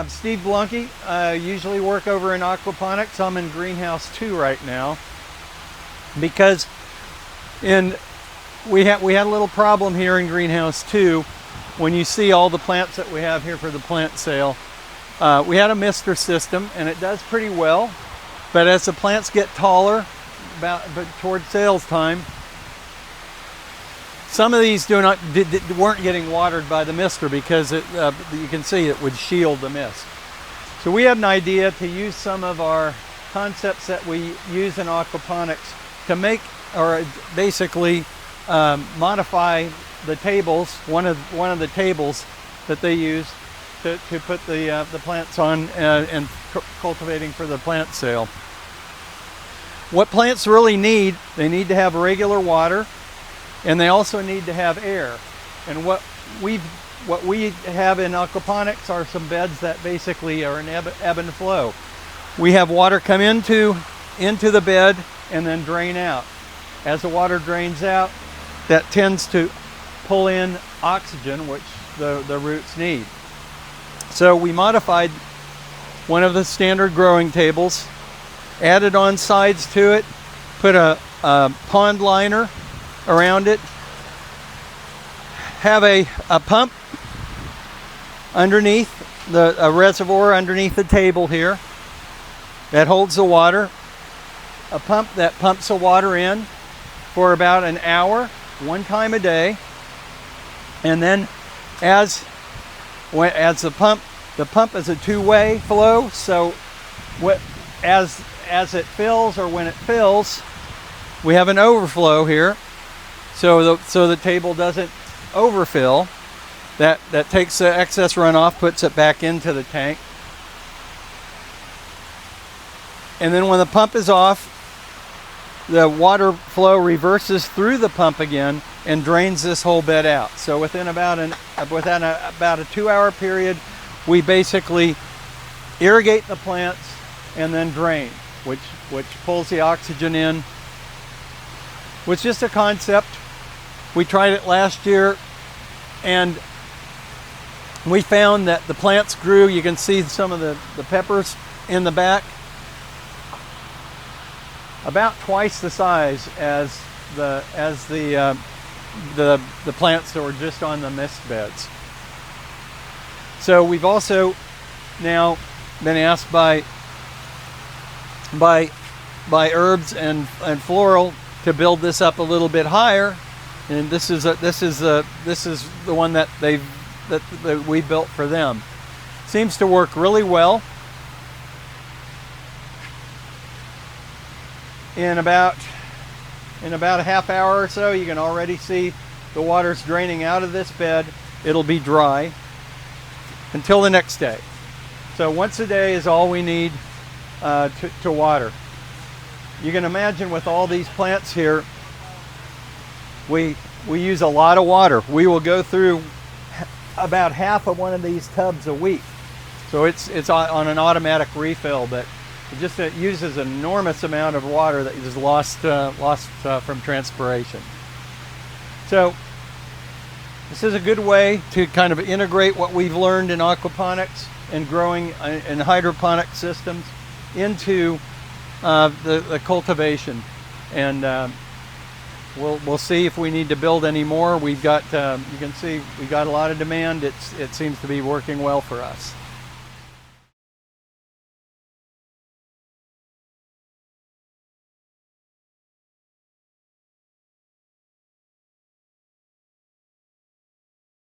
I'm Steve Blunky. I usually work over in Aquaponics. I'm in greenhouse 2 right now because we had a little problem here in greenhouse 2. When you see all the plants that we have here for the plant sale, we had a mister system and it does pretty well, but as the plants get taller, but toward sales time, some of these weren't getting watered by the mister because you can see it would shield the mist. So we had an idea to use some of our concepts that we use in aquaponics to make, or basically modify the tables. One of the tables that they use to put the plants on and cultivating for the plant sale. What plants really need, they need to have regular water. And they also need to have air. And what we have in aquaponics are some beds that basically are an ebb and flow. We have water come into the bed and then drain out. As the water drains out, that tends to pull in oxygen, which the roots need. So we modified one of the standard growing tables, added on sides to it, put a pond liner around it, have a pump underneath a reservoir underneath the table here that holds the water, a pump that pumps the water in for about an hour, one time a day, and then as the pump is a two-way flow, so as it fills or when it fills, we have an overflow here. So the table doesn't overfill. That takes the excess runoff, puts it back into the tank. And then when the pump is off, the water flow reverses through the pump again and drains this whole bed out. So within about a 2-hour period, we basically irrigate the plants and then drain, which pulls the oxygen in. It's just a concept. We tried it last year and we found that the plants grew. You can see some of the peppers in the back, about twice the size as the plants that were just on the mist beds. So we've also now been asked by herbs and floral to build this up a little bit higher, and this is the one that we built for them. Seems to work really well. In about a half hour or so, you can already see the water's draining out of this bed. It'll be dry until the next day. So once a day is all we need to water. You can imagine with all these plants here, we use a lot of water. We will go through about half of one of these tubs a week. So it's on an automatic refill, but it uses an enormous amount of water that is lost from transpiration. So this is a good way to kind of integrate what we've learned in aquaponics and growing in hydroponic systems into the cultivation, and we'll see if we need to build any more. We've got you can see we got a lot of demand. It seems to be working well for us.